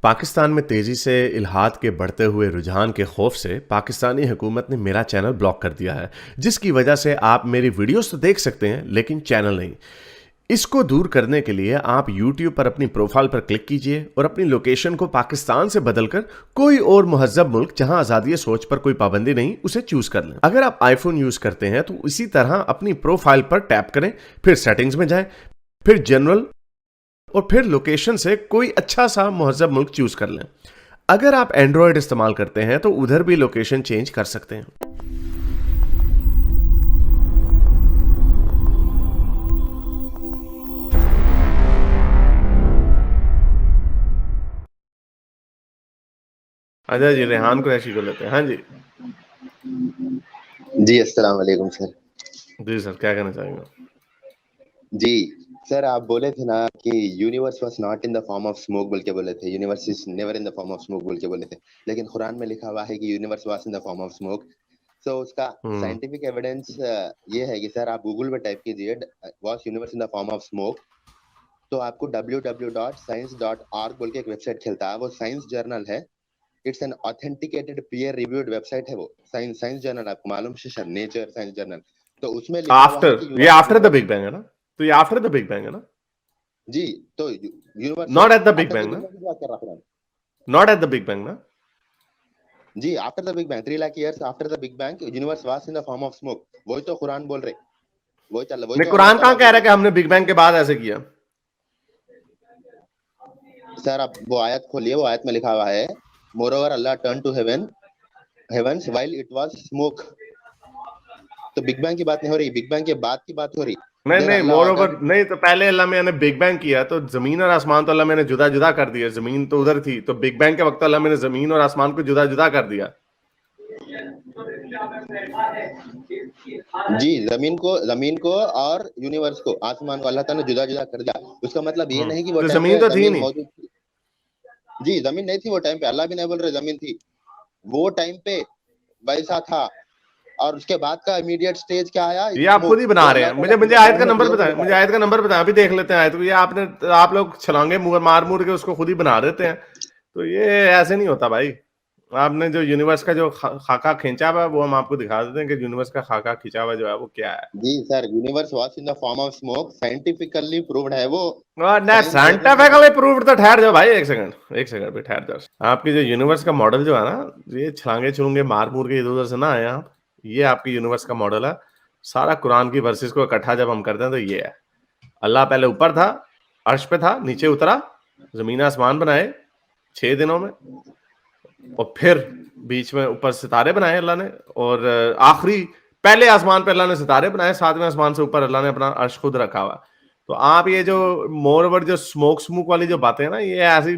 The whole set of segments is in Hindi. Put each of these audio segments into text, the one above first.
पाकिस्तान में तेजी से इल्हाद के बढ़ते हुए रुझान के खौफ से पाकिस्तानी हुकूमत ने मेरा चैनल ब्लॉक कर दिया है, जिसकी वजह से आप मेरी वीडियोस तो देख सकते हैं लेकिन चैनल नहीं। इसको दूर करने के लिए आप YouTube पर अपनी प्रोफाइल पर क्लिक कीजिए और अपनी लोकेशन को पाकिस्तान से बदलकर कोई और महज़ब मुल्क जहां आज़ादी सोच पर कोई पाबंदी नहीं उसे चूज कर लें। अगर आप आईफोन यूज करते हैं तो इसी तरह अपनी प्रोफाइल पर टैप करें, फिर सेटिंग्स में जाएं, फिर जनरल और फिर लोकेशन से कोई अच्छा सा महज़ब मुल्क चूज कर लें। अगर आप एंड्रॉयड इस्तेमाल करते हैं तो उधर भी लोकेशन चेंज कर सकते हैं। अच्छा जी, रेहान कुरैशी को लेते हैं। हाँ जी जी, अस्सलाम वालेकुम सर। जी सर, क्या कहना चाहेंगे? जी सर, आप बोले थे ना कि universe was not in the form of smoke बोल के बोले थे, universe is never in the form of smoke बोल के बोले थे, लेकिन कुरान में लिखा हुआ है कि universe was in the form of smoke. So उसका साइंटिफिक एविडेंस ये है कि सर आप गूगल पे टाइप कीजिए was universe in the form of smoke, तो आपको www.science.org बोल के एक वेबसाइट खेलता है। वो साइंस जर्नल है, it's an authenticated peer reviewed website है। वो साइंस जर्नल आपको मालूम है, नेचर साइंस जर्नल। तो उसमें लिखा हुआ है कि ये आफ्टर द बिग बैंग है ना? तो ये आफ्टर द बिग बैंग है ना? जी, तो universe not at the big after the bang big ना? बैंग की बात कर रहा हूँ। Not at the big bang ना? जी, after the big bang 3 lakh years after the big bang universe was in the form of smoke. वही तो कुरान बोल रहे, वही नहीं, तो अल्लाह कुरान ताला कहाँ कह बोल रहा है रहे। कि हमने बिग बैंग के बाद ऐसे किया? सर आप वो आयत खोलिए, वो आयत में लिखा हुआ है मोरोवर अल्लाह turn to heavens while it was smoke. तो बिग बैंग की बात नहीं हो रही, बिग बैंग के बाद की बात हो रही। नहीं देन नहीं, अल्लाह मोर ओवर ऑर्डर। नहीं, तो पहले अल्लाह मैंने बिग बैंग किया तो जमीन और आसमान तो अल्लाह मैंने जुदा जुदा कर दिया। जमीन तो उधर थी, तो बिग बैंग के वक्त अल्लाह मैंने जमीन और आसमान को जुदा जुदा कर दिया। जी, जमीन को और यूनिवर्स को, आसमान को अल्लाह ताला ने जुदा जुदा कर दिया। उसका मतलब ये नहीं कि वो तो टाइम जमीन पे तो थी जमीन नहीं। मौजूद थी। जी, जमीन नहीं थी वो टाइम पे, अल्लाह भी नहीं बोल रहे जमीन थी वो टाइम पे, वैसा था। और उसके बाद का इमीडिएट स्टेज क्या आया? ये आप खुद स्मोक। ही बना वो रहे अल्लाह हैं। ताला मुझे मुझे खुद आयत का कुरान में नंबर क्लियरली बताएं, बता मुझे रहा है। आयत का नंबर बताएं, अभी देख लेते हैं आयत को। ये आपने, आप लोग छलांगे मार मूर के उसको खुद ही बना देते हैं। तो ये ऐसे नहीं होता भाई। आपने जो यूनिवर्स का जो खाका खींचा हुआ है वो हम आपको दिखा देते हैं कि यूनिवर्स का खाका खींचा हुआ जो है वो क्या है। जी sir, universe was in the form of smoke, scientifically proved है वो। ना साइंस जर्नल में साइंटिफिकली प्रूव्ड तो ठहर जाओ भाई, एक सेकंड भी ठहर जाओ। आपकी जो यूनिवर्स का मॉडल जो है ना, ये छलांगे छुलूंगे मार मूर के इधर उधर से ना आए आप। ये आपकी यूनिवर्स का मॉडल है। सारा कुरान की वर्सेस को इकट्ठा जब हम करते हैं तो ये है। अल्लाह पहले ऊपर था, अर्श पे था, नीचे उतरा, जमीन आसमान बनाए 6 दिनों में, और फिर बीच में ऊपर सितारे बनाए अल्लाह ने, और आखिरी पहले आसमान पे अल्लाह ने सितारे बनाए, 7वें आसमान से ऊपर अल्लाह ने अपना अर्श खुद रखा हुआ। तो आप ये जो मोर ओवर जो स्मोक वाली जो बातें हैं ना, ये ऐसी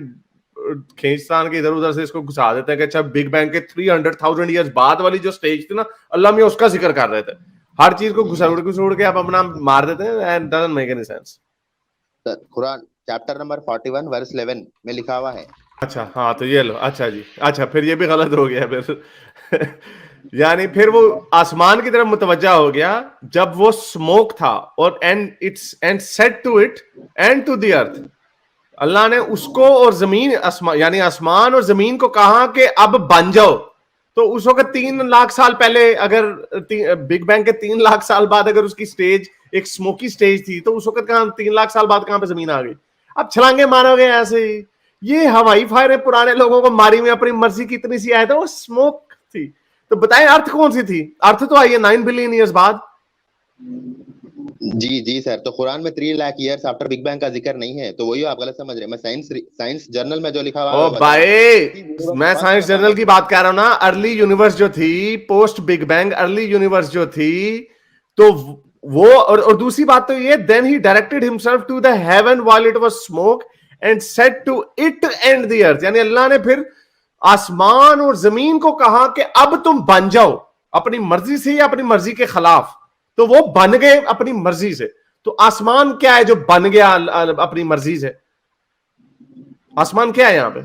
खींचतान के इधर उधर से इसको घुसा देते हैं कि अच्छा बिग बैंग के 300,000 ईयर्स बाद वाली जो स्टेज थी ना, अल्लाह में उसका जिक्र कर रहे थे। हर चीज को घुसड़ के आप अपना मार देते हैं, and doesn't make any sense. Sir कुरान चैप्टर नंबर 41 वर्स 11 में लिखा हुआ है। अच्छा हाँ, तो ये लो। अच्छा जी, अच्छा फिर ये भी गलत हो गया फिर यानी फिर वो आसमान की तरफ मुतवज्जा हो गया जब वो स्मोक था, और and said to it and to the earth. Allah ने उसको और जमीन यानी आसमान और जमीन को कहा कि अब बन जाओ। तो उस वक्त 3 लाख साल पहले, अगर बिग बैंग के 3 लाख साल बाद अगर उसकी स्टेज एक स्मोकी स्टेज थी, तो उस वक्त कहां 3 लाख साल बाद कहां पे जमीन आ गई? अब छलांगे मारोगे ऐसे ही। ये हवाई फायर पुराने लोगों को मारी में अपनी मर्जी की इतनी सी आए थे, वो स्मोक थी। तो बताएं अर्थ कौन सी थी? अर्थ तो आई है 9 बिलियन ईयर्स बाद। जी जी सर, तो कुरान में 3 lakh years after big bang का जिक्र नहीं है, तो वही आप गलत समझ रहे हैं। मैं साइंस जर्नल में जो लिखा हुआ है ओ वो बता रहा भाई, मैं हूँ in science the form journal of की बात स्मोक। कर रहा हूं ना। अर्ली यूनिवर्स जो थी, post big bang early universe जो थी, तो वो और दूसरी बात तो ये, then he directed himself to the heaven while it was smoke and said to it and the earth. यानी अल्लाह ने फिर आसमान और जमीन को कहा कि अब तुम बन जाओ, अपनी मर्जी से या अपनी मर्जी के खिलाफ। तो वो बन गए अपनी मर्जी से। तो आसमान क्या है जो बन गया अपनी मर्जी से? आसमान क्या है यहां पे?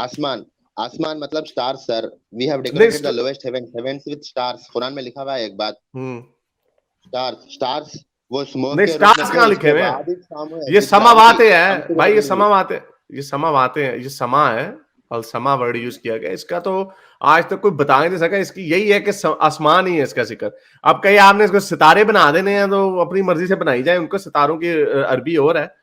आसमान, आसमान मतलब stars sir. We have decorated the नहीं। Lowest heavens with stars. Quran में लिखा हुआ है एक बात। हम्म। स्टार्स वो स्मोक नहीं, के रूप में स्टार्स थे, कहाँ लिखे उसके हुए बाद हैं? ही फॉर्म हुए ये कुछ समावाते ग्रेविटी हैं हमसे भाई, ज्यादा ये नहीं हुई। समावाते, ये समावाते हैं, ये समा है, और समा वर्ड यूज किया गया इसका। तो आज तक कोई बता ही नहीं सका। इसकी यही है कि आसमान ही है इसका जिक्र। अब कहीं आपने इसको सितारे बना देने हैं तो अपनी मर्जी से बनाई जाए, उनको सितारों की अरबी और है।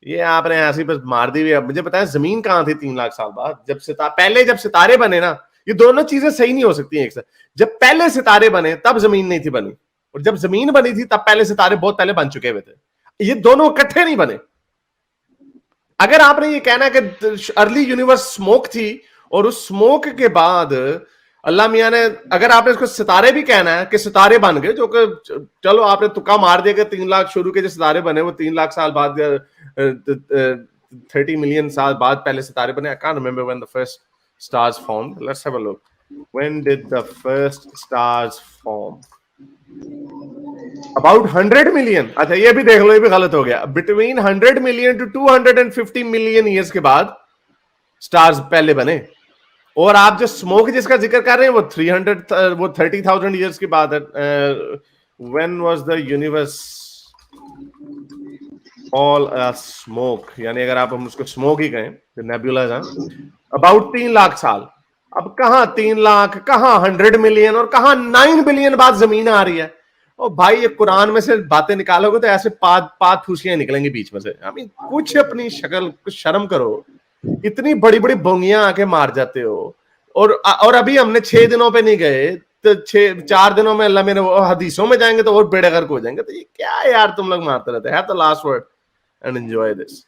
ये आपने ऐसी बस मार दी हुई। मुझे बताया जमीन कहाँ थी 3 लाख साल बाद? जब पहले जब सितारे बने ना, ये दोनों चीजें सही नहीं हो सकती एक साथ। जब पहले सितारे बने तब जमीन नहीं थी बनी, और जब जमीन बनी थी तब पहले सितारे बहुत पहले बन चुके हुए थे। ये दोनों इकट्ठे नहीं बने। अगर आपने ये कहना है कि अर्ली यूनिवर्स स्मोक थी और उस स्मोक के बाद अल्लाह मियां ने, अगर आपने इसको सितारे भी कहना है कि सितारे बन गए, जो कि चलो आपने तुक्का मार दिया कि 3 लाख शुरू के जो सितारे बने वो 3 लाख साल बाद, 30 मिलियन साल बाद पहले सितारे बने। I can't remember when the first stars form. Let's have a look, when did the first stars form? About 100 million. अच्छा ये भी देख लो, ये भी गलत हो गया। Between 100 million to 250 million years के बाद स्टार्स पहले बने। और आप जो स्मोक जिसका जिक्र कर रहे हैं वो 30,000 ईयर्स की बात है। When was the universe all smoke, यानी अगर आप हम उसको स्मोक ही कहें, नेबुलाज हैं, अबाउट 3 लाख साल। अब कहां 3 लाख, कहां 100 मिलियन, और कहां 9 बिलियन बाद जमीन आ रही है। ओ भाई, ये कुरान में से बातें निकालोगे तो ऐसे पात फूसियां निकलेंगी बीच में से। आई मीन कुछ अपनी शक्ल, कुछ शर्म करो। इतनी बड़ी बड़ी बोंगियां आके मार जाते हो। और अभी हमने 6 दिनों पे नहीं गए, तो 4 दिनों में अल्लाह मेरे वो हदीसों में जाएंगे तो और बेड़े गर्क हो जाएंगे। तो ये क्या यार तुम लोग मारते रहते हैं। The last word and enjoy this.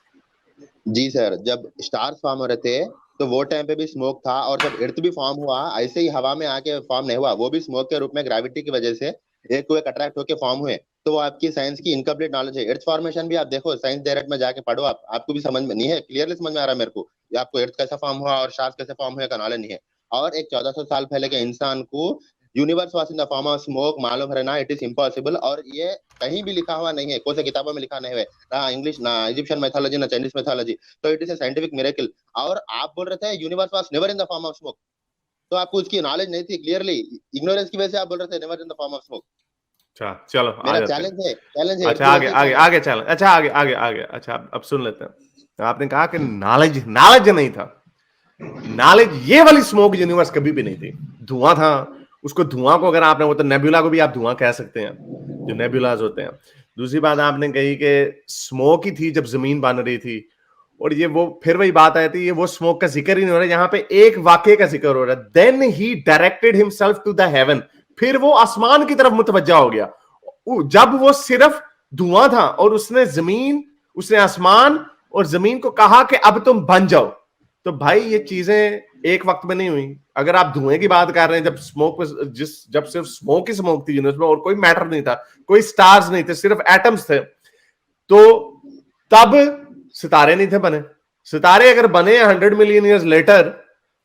जी सर, जब स्टार्स फॉर्म हो रहे थे तो वो टाइम पे भी स्मोक था, और जब अर्थ भी फॉर्म हुआ ऐसे ही हवा में आके फॉर्म नहीं हुआ, वो भी स्मोक के रूप में ग्रेविटी की वजह से एक को एक अट्रैक्ट होकर फॉर्म हुए। तो वो आपकी साइंस की इनकम्प्लीट नॉलेज है। अर्थ फॉर्मेशन भी आप देखो, साइंस डायरेक्ट में जाके पढ़ो, आपको भी समझ में नहीं है, क्लियरली समझ में आ रहा है मेरे को। ये आपको अर्थ कैसा फॉर्म हुआ और स्टार्स कैसे फॉर्म हुए का नॉलेज नहीं है। और एक 1400 साल पहले के इंसान को universe was in the form of smoke मालूम रहना, इट इज इम्पॉसिबल। और ये कहीं भी लिखा हुआ नहीं है, कोई से किताबों में लिखा नहीं है, ना इंग्लिश, ना इजिप्शियन मैथोलॉजी, ना चाइनीज मैथोलॉजी। तो it is a scientific miracle. और आप बोल रहे थे universe was never in the form of smoke, तो आपको उसकी नॉलेज नहीं थी, क्लियरली इग्नोरेंस की वजह से आप बोल रहे थे never in the form of smoke. अच्छा चलो आ मेरा जाते हैं। चैलेंज है अच्छा आगे इर्थ आगे वर्सेस आगे चलो। अच्छा आगे आगे आगे। अच्छा अब सुन लेते हैं। आपने कहा कि नॉलेज नॉलेज नहीं था। नॉलेज ये वाली स्मोक यूनिवर्स कभी भी नहीं थी। धुआं था। उसको धुआं को अगर आपने, वो तो नेबुला को भी आप धुआं कह सकते हैं, जो नेबुलाज होते हैं। दूसरी बात आपने कही कि स्मोक ही थी जब जमीन बन रही थी। और ये वो फिर वही बात आई थी, ये वो स्मोक का जिक्र ही नहीं हो रहा। यहाँ पे एक वाक्य का जिक्र हो रहा है, then he directed himself to the heaven. फिर वो आसमान की तरफ मुतवज्जा हो गया। जब वो सिर्फ धुआं था और उसने आसमान और जमीन को कहा कि अब तुम बन जाओ। तो भाई ये चीजें एक वक्त में नहीं हुई। अगर आप धुएं की बात कर रहे हैं, जब स्मोक जब सिर्फ स्मोक ही स्मोक थी यूनिवर्स में और कोई मैटर नहीं था, कोई स्टार्स नहीं थे, सिर्फ एटम्स थे, तो तब सितारे नहीं थे बने। सितारे अगर बने 100 मिलियन ईयर्स लेटर,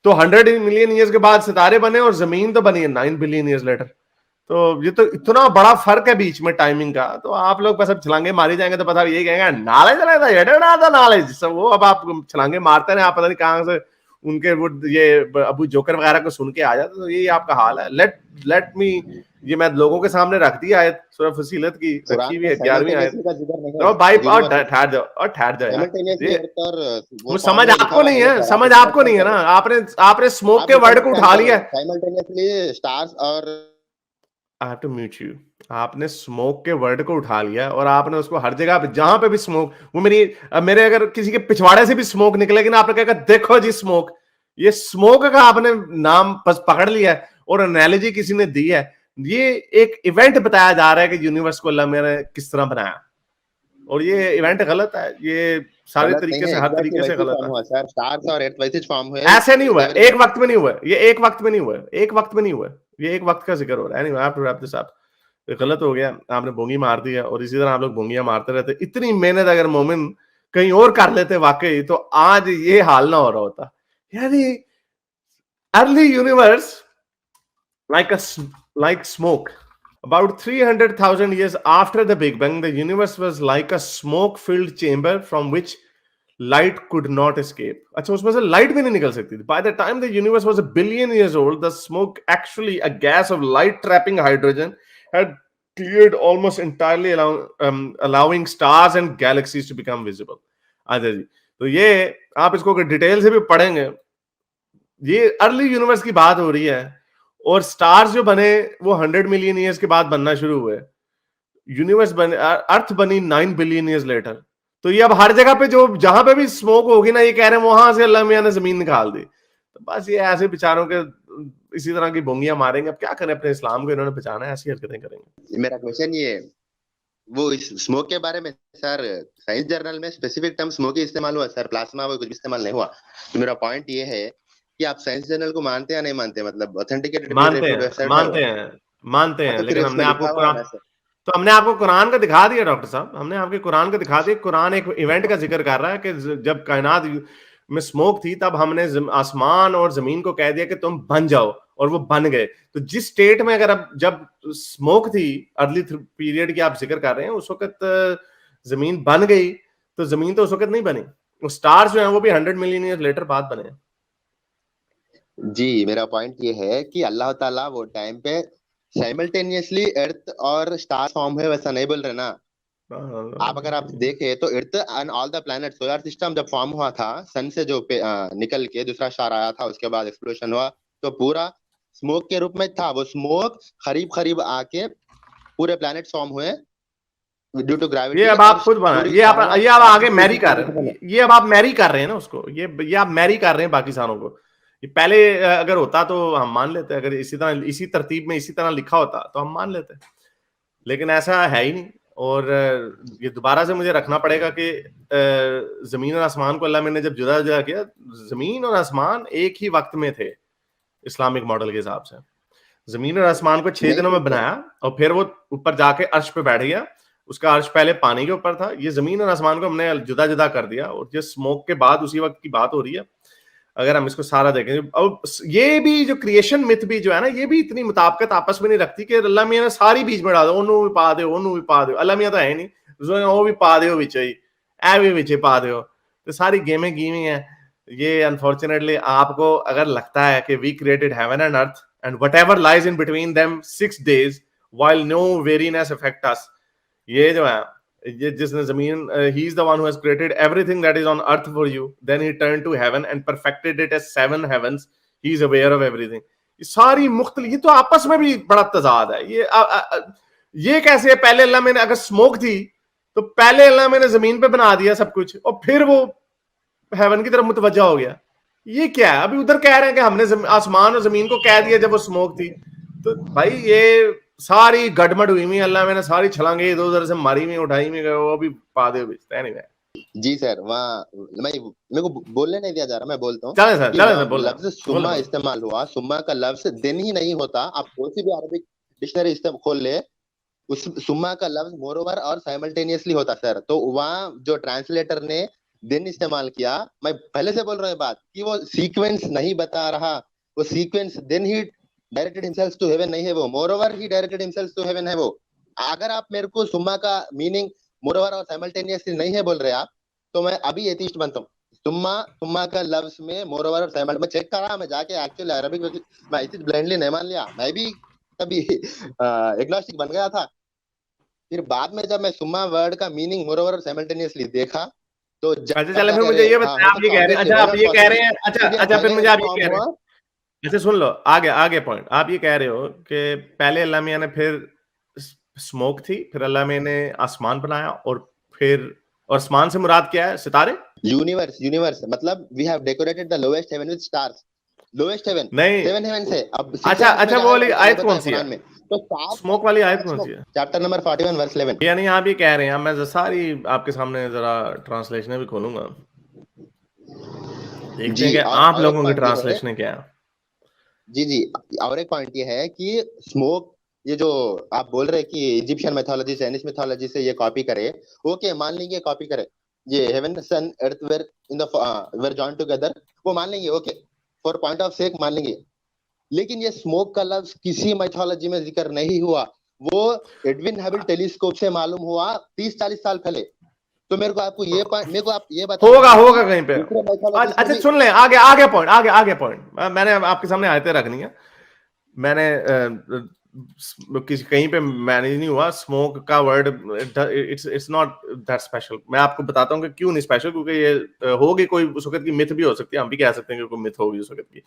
तो 100 मिलियन ईयर्स के बाद सितारे बने, और जमीन तो बनी है 9 बिलियन ईयर्स लेटर। तो ये तो इतना बड़ा फर्क है बीच में टाइमिंग का। तो आप लोग बस अब छलांगे मारी जाएंगे तो पता यही कहेंगे नॉलेज रहता था नॉलेज सब। वो अब आप छलांगे मारते रहे, आप पता नहीं कहां से उनके वो ये अबू जोकर वगैरह को सुन के आ जाते। तो यही आपका हाल है। लेट मी, ये मैं लोगों के सामने रख दिया आयत सूरह फसीलत की, रखी कुरान हुई में है 11वीं आयत। साइमल्टेनियसली का जिक्र नहीं तो है भाई और यूनिवर्स। ठहर जाओ यार। साइमल्टेनियसली ये अर्थ और वो वो फॉर्म समझ हुए लिखा आपको हुआ नहीं नहीं है है, सर, आप समझ आपको नहीं है मिसअंडरस्टैंड कर ना। रहे हैं। आपने स्मोक आप के वर्ड को मिसअंडरस्टैंड उठा कर रहे लिया। हैं। साइमल्टेनियसली स्टार्स और I have to mute you. आपने स्मोक के वर्ड को उठा लिया और आपने उसको हर जगह जहां पे भी स्मोक, वो मेरे अगर किसी के पिछवाड़े से भी स्मोक निकलेगी ना, आपने कहा देखो जी स्मोक, ये स्मोक का आपने नाम बस पकड़ लिया है और एनालॉजी किसी ने दी है। ये एक इवेंट बताया जा रहा है कि यूनिवर्स को अल्लाह ने किस तरह बनाया, और ये इवेंट गलत है। ये सारे गलत नहीं तरीके है, से, हर एग्जैक्टली तरीके से वैसे ही गलत फॉर्म है। हुआ सर, स्टार्स और अर्थ वैसे ही फॉर्म हुए। ऐसे नहीं हुआ, नेवर इन एक वक्त में नहीं हुआ ये, एक वक्त में नहीं हुआ, एक वक्त में नहीं हुआ। ये एक वक्त का जिक्र हो रहा है। Anyway, I have to wrap this up. गलत हो गया, आपने बोंगी मार दी है, और इसी तरह आप लोग बोंगियां मारते रहते। इतनी मेहनत अगर मोमिन कहीं और कर लेते वाकई, तो आज ये हाल ना हो रहा होता। यानी early universe like a like smoke. About 300,000 years after the Big Bang, the universe was like a smoke-filled chamber from which light could not escape. अच्छा, उसमें से light भी नहीं निकल सकती थी. By the time the universe was a billion years old, the smoke, actually a gas of light-trapping hydrogen, had cleared almost entirely, allowing stars and galaxies to become visible. अच्छा जी, तो ये आप इसको डिटेल से भी पढ़ेंगे, ये अर्ली यूनिवर्स की बात हो रही है, और स्टार्स जो बने वो 100 मिलियन ईयर्स के बाद बनना शुरू हुए। यूनिवर्स बने, अर्थ बनी 9 बिलियन ईयर्स लेटर। तो ये अब हर जगह पे जो जहां पे भी स्मोक होगी ना, ये कह रहे हैं वहां से अल्लाह मियां ने जमीन निकाल दी। तो बस ये ऐसे बेचारों के इसी तरह की बोंगियां मारेंगे। अब क्या करें, अपने इस्लाम को इन्होंने बचाना है, ऐसी हरकतें करेंगे। मेरा क्वेश्चन ये है, वो इस स्मोक के बारे में सर साइंस जर्नल में स्पेसिफिक टर्म स्मोक ही इस्तेमाल हुआ सर, प्लाज्मा वो कुछ भी इस्तेमाल नहीं हुआ। तो मेरा पॉइंट ये है कि आप साइंस जर्नल को मानते हैं या नहीं मानते, मतलब ऑथेंटिकेटेड मानते हैं, लेकिन हमने आपको कुरान, तो हमने आपको कुरान का दिखा दिया डॉक्टर साहब, हमने आपके कुरान का दिखा दिया। कुरान एक इवेंट का जिक्र कर रहा है कि जब कायनात में स्मोक थी, तब हमने आसमान और जमीन को कह दिया कि तुम बन जाओ, और वो बन गए। तो जिस स्टेट में, अगर अब जब स्मोक थी अर्ली पीरियड की आप जिक्र कर रहे हैं, उस वक्त जमीन बन गई, तो जमीन तो उस वक्त नहीं बनी। स्टार्स जो हैं वो भी 100 मिलियन ईयर लेटर बाद बने हैं। जी, मेरा पॉइंट ये है कि अल्लाह ताला वो टाइम पे साइमल्टेनियसली अर्थ और स्टार फॉर्म है वैसा नहीं बोल रहे ना आप। अगर आप देखें तो earth and all the planet, solar system जब फॉर्म हुआ था, सन से जो निकल के दूसरा स्टार आया था, उसके बाद एक्सप्लोजन हुआ, तो पूरा स्मोक के रूप में था। वो स्मोक करीब करीब आके पूरे प्लैनेट फॉर्म हुए ड्यू टू ग्रेविटी। ये अब आप खुद बना, ये आप आगे मैरी कर रहे हैं, ये अब आप मैरी कर रहे हैं ना उसको, ये आप मैरी कर रहे हैं पाकिस्तानों को। ये पहले अगर होता तो हम मान लेते, अगर इसी तरह इसी तरतीब में इसी तरह लिखा होता तो हम मान लेते, लेकिन ऐसा है ही नहीं। और ये दोबारा से मुझे रखना पड़ेगा कि जमीन और आसमान को अल्लाह ने जब जुदा जुदा किया, जमीन और आसमान एक ही वक्त में थे इस्लामिक मॉडल के हिसाब से। जमीन और आसमान को 6 दिनों में बनाया, और फिर वो ऊपर जाके अर्श पे बैठ गया। उसका अर्श पहले पानी के ऊपर था। ये जमीन और आसमान को हमने जुदा जुदा कर दिया, और ये स्मोक के बाद उसी वक्त की बात हो रही है। अगर हम इसको सारा देखें, और ये भी जो क्रिएशन मिथ भी जो है ना, ये भी इतनी मुताबिकत आपस में नहीं रखती कि अल्लाह मियां ने सारी बीच में डाल दो, ओनू भी पा दो, ओनू भी पा दो। अल्लाह मियां तो है नहीं, वो भी पा दो बिच ही, ए भी बिच पा दो। तो सारी गेमें की हुई हैं। ये अनफॉर्चुनेटली आपको अगर लगता है कि we created heaven and earth and whatever lies in between them 6 days while no weariness affect us, ये जो है, ये जिसने जमीन, he is the one who has created everything that is on earth for you, then he turned to heaven and perfected it as 7 heavens, he is aware of everything। ये सारी मुख्तलिफ, ये तो आपस में भी बड़ा तजाद है। ये कैसे है? पहले अल्लाह मैंने, अगर स्मोक थी तो पहले अल्लाह मैंने जमीन पे बना दिया सब कुछ, और फिर वो हेवन की तरफ मुतवज्जा हो गया। ये क्या है? अभी उधर कह रहे हैं कि हमने आसमान और जमीन को कह दिया जब वो स्मोक थी। तो भाई ये सारी गड़मड़ हुई हुई, अल्लाह मैंने सारी छलांगे इधर उधर से मारी हुई, उठाई हुई, वो भी पा दे एनीवे। जी सर, वहाँ मेरे को बोलने नहीं दिया जा रहा, मैं बोलता हूँ। चले सर, लफ्ज सुम्मा इस्तेमाल हुआ। सुम्मा का लफ्ज दिन ही नहीं होता। आप कोई सी भी अरबिक डिक्शनरी खोल ले, उस सुम्मा का लफ्ज मोरोवर और साइमल्टेनियसली होता सर। तो वहाँ जो ट्रांसलेटर ने दिन इस्तेमाल किया, मैं पहले से बोल रहा हूँ बात कि वो सीक्वेंस नहीं बता रहा। वो sequence then he directed himself to heaven नहीं है, वो moreover he directed himself to heaven है। वो अगर आप मेरे को सुम्मा का मीनिंग मोरोवर और साइमल्टेनियसली नहीं है बोल रहे आप, तो मैं अभी एथिस्ट बनता हूँ। सुम्मा का लफ्ज में मोरोवर और साइमल्ट, मैं चेक करा, मैं जाके एक्चुअली अरबिक, मैं एथिस्ट ब्लाइंडली नहीं मान लिया। मैं भी तभी एग्नोस्टिक बन गया था। फिर बाद में जब मैं सुम्मा वर्ड का मीनिंग मोरोवर और साइमल्टेनियसली देखा, तो अच्छा चलो फिर मुझे ये बताएं, आप ये कह रहे हैं, अच्छा आप ये कह रहे हैं, अच्छा फिर मुझे आप ये कह रहे हैं, अच्छा सुन लो आगे पॉइंट। आप ये कह रहे हो कि पहले अल्लाह मियां ने, फिर स्मोक थी, फिर अल्लाह मियां ने आसमान बनाया, और फिर, और आसमान से मुराद क्या है? सितारे, यूनिवर्स मतलब we have decorated the lowest heaven with stars. Lowest heaven नहीं, 7 हेवन से। अब अच्छा वो वाली आयत कौन सी है? तो स्मोक वाली आयत कौन सी है? Chapter number 41 verse 11। यानी आप ये कह रहे हैं, मैं सारी आपके सामने जरा ट्रांसलेशन भी खोलूंगा, देखते हैं कि आप लोगों की ट्रांसलेशन क्या है। जी, और एक पॉइंट ये है कि स्मोक, ये जो आप बोल रहे हैं कि इजिप्शियन मैथोलॉजी, चाइनीज मैथोलॉजी से ये कॉपी करे, ओके मान लेंगे कॉपी करे, ये heaven sun earth were in the were joined together, वो मान लेंगे, okay for point of sake मान लेंगे। लेकिन ये स्मोक का लफ्ज किसी मैथोलॉजी में जिक्र नहीं हुआ। वो एडविन हबल टेलीस्कोप से मालूम हुआ 30-40 साल पहले। तो मेरे को आप ये बताओ, होगा कहीं पे। अच्छा सुन ले, आगे पॉइंट, मैंने आपके सामने आयतें रखनी है। मैंने किसी कहीं पे मैनेज नहीं हुआ। स्मोक का word it's not that special. मैं आपको बताता हूँ कि क्यों नहीं स्पेशल, क्योंकि ये होगी कोई उस वक्त की मिथ भी हो सकती है, हम भी कह सकते हैं कि कोई मिथ होगी उस वक्त की।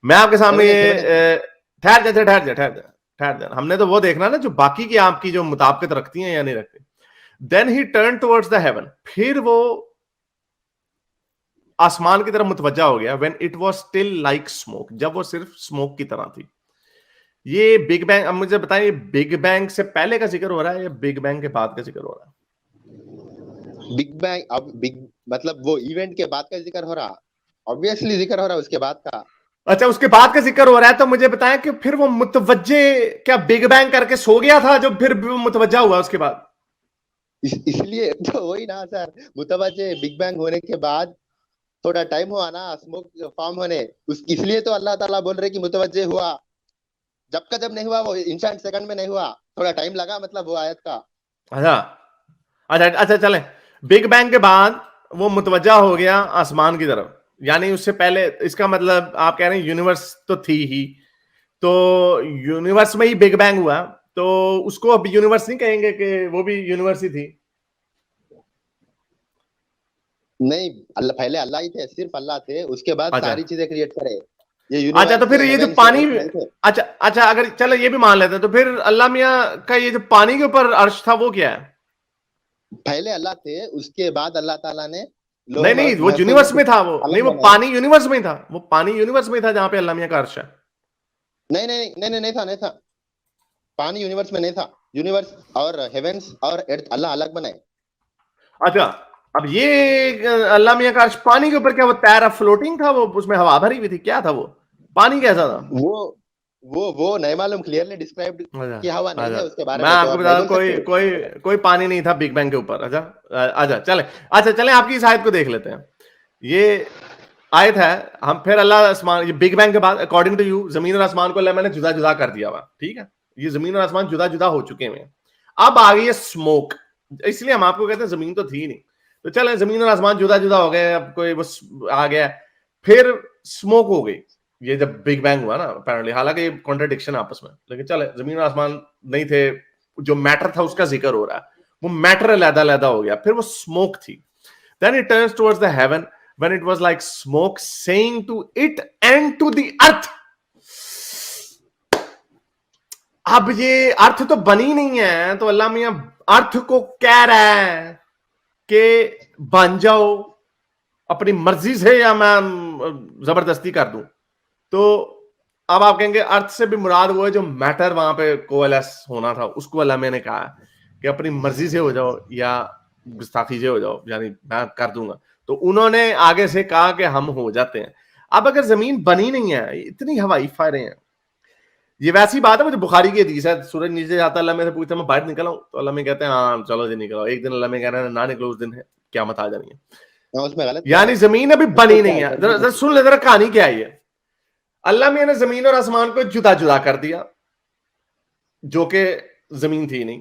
मैं आपके सामने ये ठहर जा, हमने तो वो देखना ना जो बाकी की आपकी जो मुताबिकत रखती हैं या नहीं रखती। Then he turn towards the heaven, फिर वो आसमान की तरफ मुतवज्जा हो गया। When it was still like smoke, जब वो सिर्फ स्मोक की तरह थी। ये बिग बैंग, अब मुझे बताएं, ये बिग बैंग से पहले का जिक्र हो रहा है या बिग बैंग के बाद का जिक्र हो रहा है? बिग बैंग, अब बिग मतलब वो इवेंट के बाद का जिक्र हो रहा, ऑब्वियसली जिक्र हो रहा उसके बाद का। अच्छा, उसके बाद का जिक्र हो रहा है, तो मुझे बताएं कि फिर वो मुतवज्जे क्या बिग बैंग करके सो गया था जो फिर मुतवज्जा हुआ उसके बाद? इसलिए तो वही ना सर, मुतवज्जे बिग बैंग होने के बाद थोड़ा टाइम हुआ ना स्मोक फॉर्म होने, उस इसलिए तो अल्लाह ताला बोल रहे कि मुतवज्जे हुआ। जब का जब नहीं हुआ, वो इंस्टेंट सेकंड में नहीं हुआ, थोड़ा टाइम लगा, मतलब वो आयत का। अच्छा अच्छा अच्छा, चलें, बिग बैंग के बाद वो मुतवज्जा हो गया आसमान की तरफ, यानी उससे पहले, इसका मतलब आप कह रहे हैं यूनिवर्स तो थी ही, तो यूनिवर्स में ही बिग बैंग हुआ, तो उसको अब यूनिवर्स नहीं कहेंगे कि वो भी यूनिवर्स ही थी? नहीं, अल्लाह पहले अल्लाह ही थे, सिर्फ अल्लाह थे, उसके बाद अच्छा सारी चीजें क्रिएट करे। ये अच्छा, तो यूनिवर्स फिर ये जो हेवेंस पानी, अर्थ नहीं थे। अच्छा अच्छा, अगर चलो ये भी मान लेते हैं, तो फिर अल्लाह मियाँ का ये जो पानी के ऊपर अर्श था वो क्या है? पहले अल्लाह थे, उसके बाद अल्लाह ताला ने लोहे नहीं नहीं, वो महफूज में यूनिवर्स में कुछ था, वो नहीं, अलग वो बनाए। पानी यूनिवर्स में ही था, वो पानी यूनिवर्स में ही था जहां पे अल्लाह मियाँ का अर्श है। नहीं नहीं नहीं नहीं, नहीं था, नहीं था। पानी यूनिवर्स में नहीं था। यूनिवर्स और हेवेंस और अर्थ अल्लाह अलग बनाए। अच्छा, अब ये अल्लाह मियाँ का अर्श पानी के ऊपर क्या वो तैर रहा, फ्लोटिंग था वो, उसमें हवा भरी हुई थी, क्या था वो, पानी कैसा था? वो वो नहीं मालूम, क्लियरली डिस्क्राइब अच्छा किया हुआ नहीं अच्छा, है उसके बारे मैं में, तो आपको आप बता नहीं दूं, बोल कोई सकते। कोई कोई पानी नहीं था बिग बैंग के ऊपर। अच्छा अच्छा, चले, अच्छा चले, आपकी इस आयत को देख लेते हैं। ये आयत है, हम फिर अल्लाह आसमान, ये बिग बैंग के बाद अकॉर्डिंग टू यू जमीन और आसमान को अल्लाह मैंने जुदा जुदा कर दिया हुआ, ठीक है, ये जमीन और आसमान जुदा जुदा हो चुके हैं। अब आ गई है स्मोक, इसलिए हम आपको कहते हैं जमीन तो थी नहीं, तो चले जमीन और आसमान जुदा जुदा हो गए, अब कोई बस आ गया, फिर स्मोक हो गई, ये जब बिग बैंग हुआ ना अपेरेंटली, हालांकि ये कॉन्ट्रडिक्शन आपस में, लेकिन चले, जमीन और आसमान नहीं थे, जो मैटर था उसका जिक्र हो रहा है, वो मैटर अलग अलग हो गया, फिर वो स्मोक थी। Then it turns towards the heaven when it was like smoke, saying to it and to the earth. अब ये अर्थ तो बनी नहीं है, तो अल्लाह मियां अर्थ को कह रहा है कि बन जाओ अपनी मर्जी से या मैं जबरदस्ती कर दूं। तो अब आप कहेंगे अर्थ से भी मुराद वो है जो मैटर वहां पे कोएलेस होना था, उसको अल्लाह मैंने कहा कि अपनी मर्जी से हो जाओ या गुस्ताखी से हो जाओ, यानी मैं कर दूंगा। तो उन्होंने आगे से कहा कि हम हो जाते हैं। अब अगर जमीन बनी नहीं है, इतनी हवाई फायरें हैं, ये वैसी बात है, मुझे बुखारी की हदीस है, सूरज नीचे जाता अल्लाह में से पूछता मैं बाहर निकला हूं, तो अल्लाह में कहते हैं हाँ चलो जी निकलो। एक दिन अल्लाह में कह रहे हैं ना निकलो, उस दिन है क़यामत आ जानी है। हाँ, उसमें गलत क्या यानी है? जमीन अभी उसको बनी क्या नहीं है है। सर? जरा सुन ले, जरा कहानी क्या है ये। अल्लाह मियां ने जमीन और आसमान को जुदा जुदा कर दिया, जो कि जमीन थी नहीं,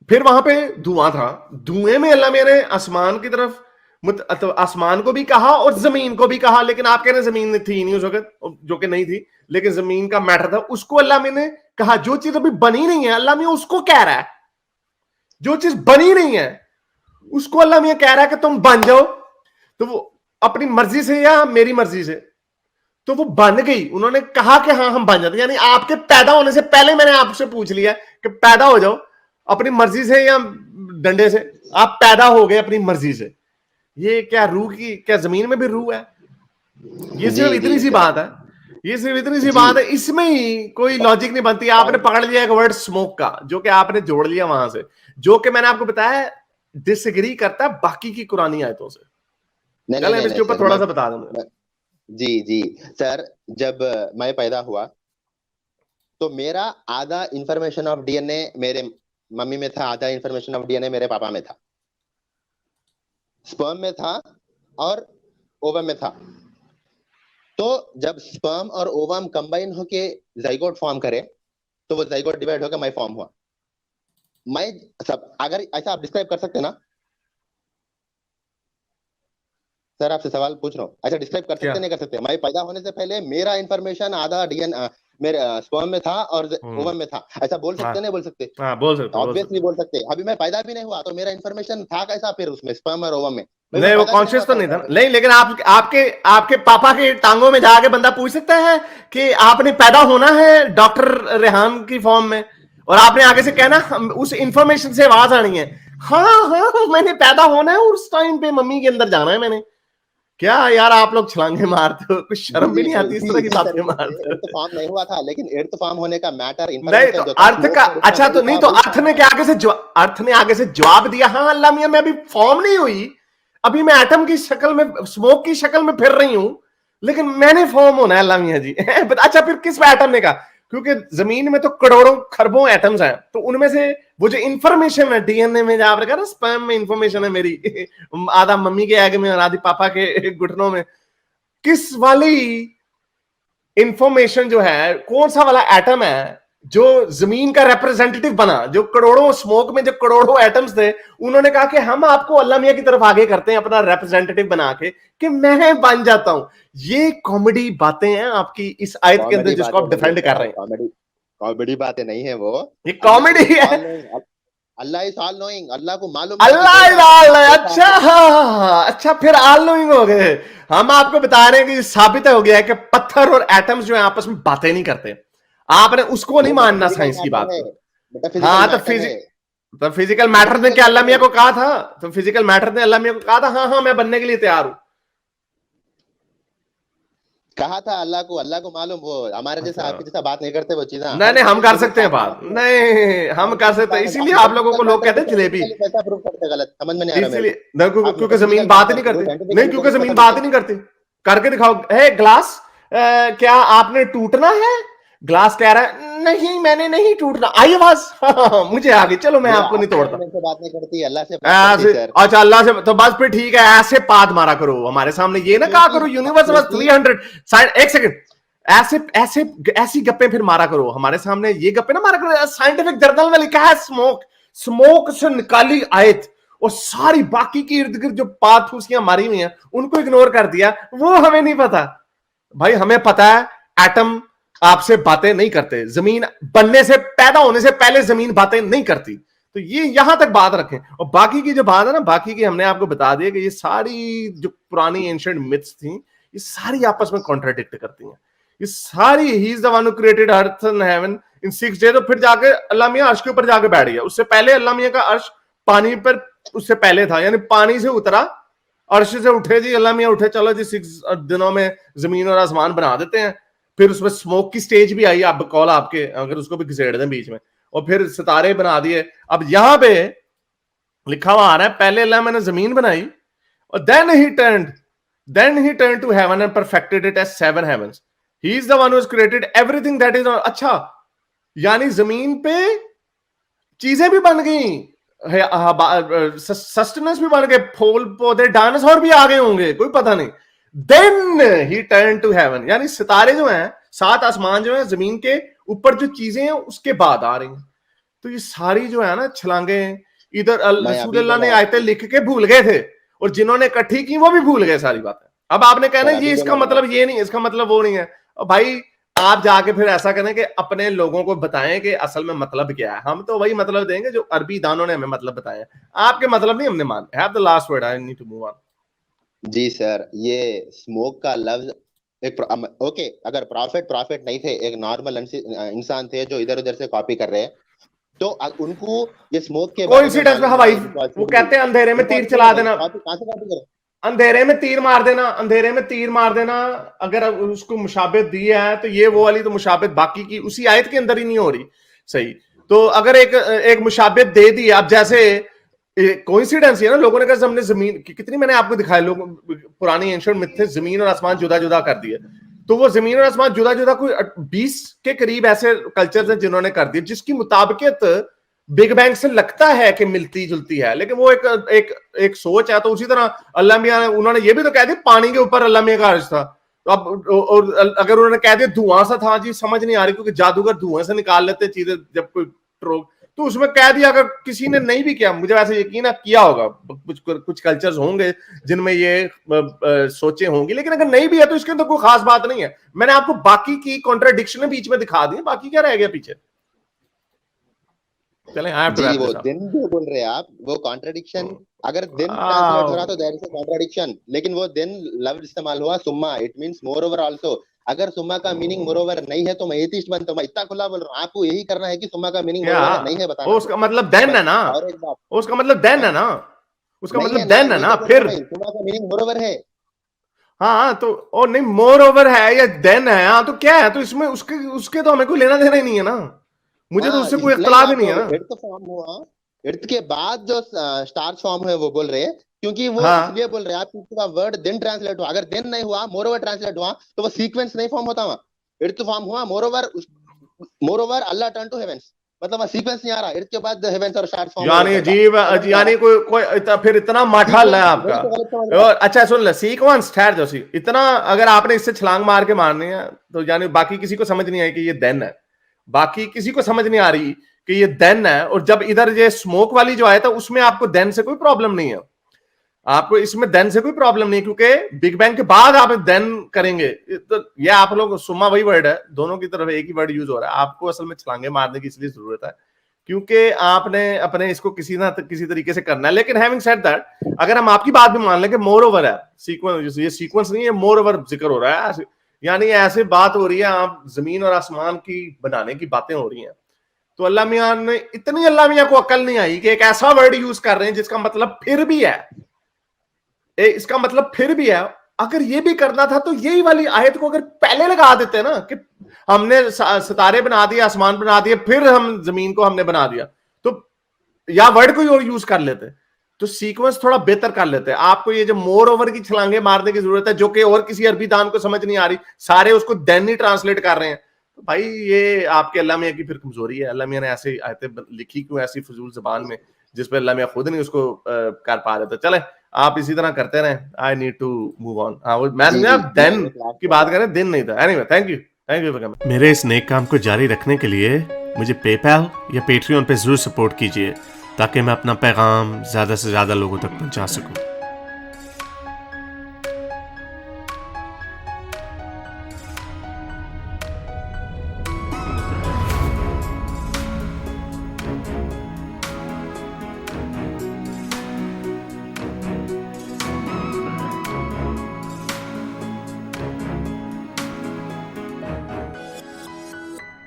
फिर वहां पे धुआं था, धुएं में अल्लाह मियां ने आसमान की तरफ आसमान को भी कहा और जमीन को भी कहा, लेकिन आप कह रहे हैं जमीन थी नहीं उस वक्त, जो कि नहीं थी, लेकिन जमीन का मैटर था, उसको अल्लाह मियां ने कहा। जो चीज अभी बनी नहीं है, अल्लाह मियां उसको कह रहा है, जो चीज बनी नहीं है उसको अल्लाह मियां कह रहा है कि तुम बन जाओ, तो वो अपनी मर्जी से या मेरी मर्जी से, तो वो बन गई। उन्होंने कहा कि हाँ हम बन जाते, यानी आपके पैदा होने से पहले मैंने आपसे पूछ लिया कि पैदा हो जाओ अपनी मर्जी से या डंडे से, आप पैदा हो गए अपनी मर्जी से। ये क्या रूह की, क्या जमीन में भी रूह है? ये जी सिर्फ जी इतनी सी सर। बात है, ये सिर्फ इतनी सी जी। बात है, इसमें ही कोई लॉजिक नहीं बनती। आपने और पकड़ लिया एक वर्ड स्मोक का, जो कि आपने जोड़ लिया वहां से, जो कि मैंने आपको बताया डिसएग्री करता है बाकी की कुरानी आयतों से। नहीं नहीं चलें अब नहीं इसके नहीं ऊपर सर, थोड़ा सा बता दूं मैं। मैं जी जी सर, जब मैं पैदा हुआ तो मेरा आधा इंफॉर्मेशन ऑफ डीएनए मेरे मम्मी में था, आधा इंफॉर्मेशन ऑफ डीएनए मेरे पापा में था, स्पर्म में था और ओवम में था। तो जब स्पर्म और ओवम कंबाइन होके जाइगोट फॉर्म करे, तो वो जाइगोट डिवाइड होकर मैं फॉर्म हुआ। मैं सब अगर ऐसा आप डिस्क्राइब कर सकते हैं ना सर, आपसे सवाल पूछ रहा हूँ, ऐसा डिस्क्राइब कर क्या? सकते नहीं कर सकते? मैं पैदा होने से पहले मेरा इंफॉर्मेशन आधा डीएन मेरे स्पर्म में था और ओवम में था, ऐसा बोल सकते हाँ नहीं बोल सकते? हाँ, बोल सकते बोल ऑब्वियसली सकते। बोल सकते। अभी मैं पैदा भी नहीं हुआ तो मेरा इन्फॉर्मेशन था कैसा फिर उसमें, स्पर्म और ओवम में? भाई मैं नहीं, वो पैदा भी नहीं हुआ कॉन्शियस तो था नहीं उस था टाइम पे। नहीं, लेकिन आप आपके आपके पापा के टांगों में जाके बंदा पूछ सकता है कि आपने पैदा होना है डॉक्टर रेहान की फॉर्म में, और आपने आगे से कहना उस इंफॉर्मेशन से आवाज आनी है, हाँ हाँ मैंने पैदा होना है और उस टाइम पे मम्मी के अंदर जाना है मैंने। क्या यार आप लोग छलांगे मारते हो, कुछ जी शर्म भी जी नहीं आती इस जी तरह की इसी बातें तरीके से मारते एर्थ हो? फॉर्म नहीं हुआ था, लेकिन एर्थ फॉर्म होने का मैटर, नहीं तो इंफॉर्मेशन जो था अर्थ का, स्मोक के रूप में अच्छा तो वही नहीं था, तो वही अर्थ ने क्या आगे से अर्थ ने आगे से जवाब दिया, हाँ अल्लाह मियां मैं अभी फॉर्म नहीं हुई, अभी मैं एटम की शक्ल में, स्मोक की शक्ल में फिर रही हूं, लेकिन मैंने फॉर्म होना है अल्लाह मियां जी। अच्छा फिर किस एटम ने कहा? क्योंकि जमीन में तो करोड़ों खरबों एटम्स हैं, तो उनमें से वो जो इंफॉर्मेशन है डीएनए में, जहां पर स्पर्म में इंफॉर्मेशन है मेरी, आधा मम्मी के आगे में और आधी पापा के घुटनों में, किस वाली इंफॉर्मेशन जो है, कौन सा वाला एटम है जो जमीन का रिप्रेजेंटेटिव बना, जो करोड़ों स्मोक में जो करोड़ों एटम्स थे, उन्होंने कहा कि हम आपको अल्लाह मियां की तरफ आगे करते हैं अपना रिप्रेजेंटेटिव बना के कि मैं बन जाता हूं। ये कॉमेडी बातें हैं आपकी इस आयत के अंदर कॉमेडी जिसको बातें आप नहीं है डिफेंड कर सर, रहे हैं। कॉमेडी कॉमेडी बातें नहीं है वो। ये अल्लाह कॉमेडी इज है। All knowing, Allah is all knowing, Allah को मालूम है कि अल्लाह कैसा कैसा अच्छा, हाँ, अच्छा फिर ऑल नोइंग हो गए। हम आपको बता रहे हैं कि साबित हो गया है कि पत्थर और एटम्स जो है आपस में बातें नहीं करते। आपने उसको नहीं वो मानना मेटाफिजिकल साइंस की मैटर बात है, को। मेटाफिजिकल हाँ मैटर है, तो फिजिकल मैटर ने मेटाफिजिकल क्या अल्लाह मैटर मियां है। को कहा था? तो फिजिकल मैटर ने अल्लाह मियां को कहा था हाँ हाँ मैं बनने के लिए तैयार हूं। कहा था अल्लाह को मालूम, वो हमारे जैसा अच्छा, आपके जैसा बात नहीं करते वो चीजें, नहीं हर नहीं, हम चीज कर लिमिट सकते हैं पास में बात, रखते हैं। नहीं हम हर कर चीज सकते हैं, पास, आप इसीलिए आप लोगों को मेटाफिजिकल लोग मैटर कहते को हैं जलेबी। साइंटिफिकली कैसा प्रूव करते हैं? गलत समझ में नहीं आ रहा मेरे इसलिए को। देखो, आप क्योंकि जमीन मेटाफिजिकल बात ही मैटर नहीं को करती। नहीं, साइंटिफिकली क्योंकि कैसा जमीन प्रूव बात ही करते नहीं हैं? करती। करके दिखाओ। हे ग्लास, क्या आपने टूटना है? ग्लास कह रहा है नहीं मैंने नहीं टूटना, आई आवाज, हाँ, मुझे आ गई, चलो मैं वो आपको नहीं आपके तोड़ता। एलिमेंट से बात नहीं करती, अल्लाह से बात करती ऐसे, सर। अच्छा अल्लाह से तो बस फिर ठीक है, ऐसे पाद मारा करो हमारे सामने, ये ना कहा करो यूनिवर्स बस क्योंकि 300। एक सेकंड, ऐसे ऐसे ऐसी गप्पे फिर मारा करो हमारे सामने, ये गप्पे ना मारा करो। साइंटिफिक जर्नल में लिखा है स्मोक, स्मोक से निकाली आयत, और सारी बाकी की इर्द गिर्द जो पाद फूसियां मारी हुई हैं उनको इग्नोर कर दिया, वो हमें नहीं पता। भाई हमें पता है एटम आपसे बातें नहीं करते, जमीन बनने से, पैदा होने से पहले जमीन बातें नहीं करती। तो ये यहां तक बात रखें, और बाकी की जो बात है ना, बाकी की हमने आपको बता दिया कि ये सारी जो पुरानी एंशिएंट मिथ्स थी, ये सारी आपस में कॉन्ट्राडिक्ट करती हैं। ये सारी, ही is the one who created earth and heaven in 6 days, तो फिर जाके अल्लाह मियां अर्श के ऊपर जाके बैठ गया। उससे पहले अल्लाह मियां का अर्श पानी पर उससे पहले था, यानी पानी से उतरा, अर्श से उठे जी अल्लाह मियां, उठे चलो जी 6 दिनों में जमीन और आसमान बना देते हैं। फिर उसमें स्मोक की स्टेज भी आई, अब कॉल आपके, अगर उसको भी घिसेड़ दें बीच में, और फिर सितारे बना दिए। अब यहां पे लिखा हुआ आ रहा है पहले अल्लाह मैंने जमीन बनाई, और then he turn to heaven and perfected it as 7 heavens। He is the one who has created everything that is. अच्छा, यानी जमीन पे चीजें भी बन गई, सस्टेनेंस भी बन गए, फूल पौधे डायनासोर भी आ गए होंगे, कोई पता नहीं। Then he turn to heaven, यानी सितारे जो हैं, 7 आसमान जो है जमीन के ऊपर जो चीजें हैं उसके बाद आ रही हैं। तो ये सारी जो है ना छलांगे, इधर मैं रसूल अभी अल्लाह ने बोला आयतें आपको लिख के भूल गए थे, और जिन्होंने इकट्ठी की वो भी भूल गए सारी बातें। अब आपने कहना सर, ये अभी इसका बोला ना मतलब ये नहीं, इसका मतलब वो नहीं है। और भाई आप जाके फिर ऐसा करें कि अपने लोगों को बताएं कि असल में मतलब क्या है। हम तो वही मतलब देंगे जो अरबी दानों ने हमें मतलब बताया, आपके मतलब नहीं हमने मान। Have the last word, I need to move on. जी सर, ये स्मोक का लफ्ज ओके, अगर प्रॉफिट प्रॉफिट नहीं थे, एक नॉर्मल इंसान थे जो इधर उधर से कॉपी कर रहे हैं, तो उनको ये स्मोक के बारे में कोइंसिडेंस में मालूम हवाई, है। वो कहते हैं अंधेरे में तीर इम्पॉसिबल है चला भाई, देना, कॉपी कहाँ से कॉपी करें? अंधेरे में तीर मार देना, अंधेरे में तीर मार देना। अगर उसको मुशाबित दी है तो ये वो वाली तो मुशाबित बाकी की उसी आयत के अंदर ही नहीं हो रही। सही, तो अगर एक एक मुशाबित दे दी, अब जैसे कोइंसिडेंस है ना, लोगों ने कहा हमने जमीन कितनी, मैंने आपको दिखाया, लोग पुरानी एंशिएंट मिथ थे, जमीन और आसमान जुदा जुदा कर दिए। तो वो जमीन और आसमान जुदा जुदा कोई 20 के करीब ऐसे कल्चर्स हैं जिन्होंने कर दिए, जिसकी मुताबिकत बिग बैंग से लगता है कि मिलती जुलती है, लेकिन वो एक एक एक सोच है। तो उसी तरह अल्लाह मियां ने, उन्होंने ये भी तो कह दिया पानी के ऊपर अल्लाह मियां का अर्श था। तो अब और अगर उन्होंने कह दिया धुआं सा था, जी समझ नहीं आ रही, क्योंकि जादूगर धुएं से निकाल लेते चीजें जब कोई तो उसमें कह दिया, अगर किसी ने नहीं भी किया, मुझे वैसे यकीन है किया होगा, कुछ कल्चर्स होंगे जिनमें ये सोचे होंगी, लेकिन अगर नहीं भी है तो इसके अंदर कोई खास बात नहीं है। मैंने आपको बाकी की कॉन्ट्राडिक्शन बीच में दिखा दी, बाकी क्या रह गया पीछे। चलें, आई हैव टू जी, रैप वो दिस अप। देन जो बोल रहे हैं आप, वो कॉन्ट्रडिक्शन, अगर देन ट्रांसलेट हो रहा तो देयर इज अ कॉन्ट्रडिक्शन, लेकिन वो देन लफ्ज इस्तेमाल हुआ सुम्मा, it means more over also. अगर सुम्मा का मीनिंग मोर ओवर नहीं है तो मैं एथिस्ट बनता हूं। मैं इतना खुला बोल रहा हूं, आपको यही करना है कि सुम्मा का मीनिंग मोर क्या ओवर नहीं है बताना। उसका मतलब देन है ना, और एक बात, उसका मतलब देन है ना, उसका नहीं मतलब है ना, देन है वही ना तो बोल फिर। रहा हूं, सुम्मा का मीनिंग मोर ओवर है। हाँ तो और नहीं, मोर ओवर है या देन है, हाँ तो क्या है, तो इसमें उसके उसके तो हमें कोई लेना देना ही नहीं है ना, मुझे तो हाँ, उससे कोई इम्प्लाइज इख्तलाफ ही आप नहीं है ना। एर्थ फॉर्म हुआ, एर्थ के बाद जो स्टार्स फॉर्म है वो बोल रहे हैं, क्योंकि वो हाँ इसलिए बोल रहे हैं आप, क्योंकि वर्ड देन ट्रांसलेट हुआ, अगर देन नहीं हुआ मोर ओवर ट्रांसलेट हुआ तो वो सीक्वेंस नहीं फॉर्म होता। वहां एर्थ फॉर्म हुआ, मोर ओवर अल्लाह टर्न टू हेवेंस, मतलब वहां सीक्वेंस नहीं आ रहा, एर्थ के बाद हेवेंस और स्टार्स फॉर्म यानी होता अजीब, समझ रहे यानी आप? कोई फिर इतना माठा है सीक्वेंस आपका। वही तो गलत समझ रहे और हैं। अच्छा सुन ले, सीक्वेंस ठहर जो सी इतना, अगर आपने इससे छलांग मार के मारनी है तो यानी बाकी किसी को समझ नहीं आई कि ये देन है, बाकी किसी को समझ नहीं आ रही कि ये देन है। और जब इधर ये स्मोक वाली जो आया था उसमें आपको देन से कोई प्रॉब्लम नहीं है, आपको इसमें देन से कोई प्रॉब्लम नहीं, क्योंकि बिग बैंग के बाद आप देन करेंगे तो ये आप लोग सुम्मा वही वर्ड है, दोनों की तरफ एक ही वर्ड यूज हो रहा है। आपको असल में छलांगे मारने की इसलिए जरूरत है क्योंकि आपने अपने इसको किसी ना किसी तरीके से करना है। लेकिन हैविंग सेड दैट, अगर हम आपकी बात भी मान लें कि मोर ओवर है सीक्वेंस, ये सीक्वेंस नहीं है, मोर ओवर जिक्र हो रहा है, यानी ऐसे बात हो रही है, आप जमीन और आसमान की बनाने की बातें हो रही हैं, तो अल्लाह मियां ने इतनी, अल्लाह मियां को अकल नहीं आई कि एक ऐसा वर्ड यूज कर रहे हैं जिसका मतलब फिर भी है, इसका मतलब फिर भी है। अगर ये भी करना था तो यही वाली आयत को अगर पहले लगा देते ना कि हमने सितारे बना दिए, आसमान बना दिए, फिर हम जमीन को हमने बना दिया, तो या वर्ड कोई और यूज कर लेते, तो सीक्वेंस थोड़ा बेहतर कर लेते। आपको ये जो मोर ओवर की छलांगे मारने की जरूरत है जो कि और किसी अरबी दान को समझ नहीं आ रही, सारे उसको देन ही ट्रांसलेट कर रहे हैं, तो भाई ये आपके अल्लाह मियां की फिर कमजोरी है। अल्लाह मियां ने ऐसे आयतें लिखी क्यों ऐसी फजूल जबान में जिसपे अल्लाह मियां खुद नहीं उसको कर पा रहे थे। चले आप इसी तरह करते रहे, I need to move on. हाँ मैं जी समझा जी, मैं देन एक लास्ट की बात बोलूंगा। करें, दिन नहीं था। एनीवे थैंक यू फॉर मेरे इस नेक काम को जारी रखने के लिए मुझे पेपैल या पेट्रियन पे जरूर सपोर्ट कीजिए ताकि मैं अपना पैगाम ज्यादा से ज्यादा लोगों तक पहुंचा सकूं।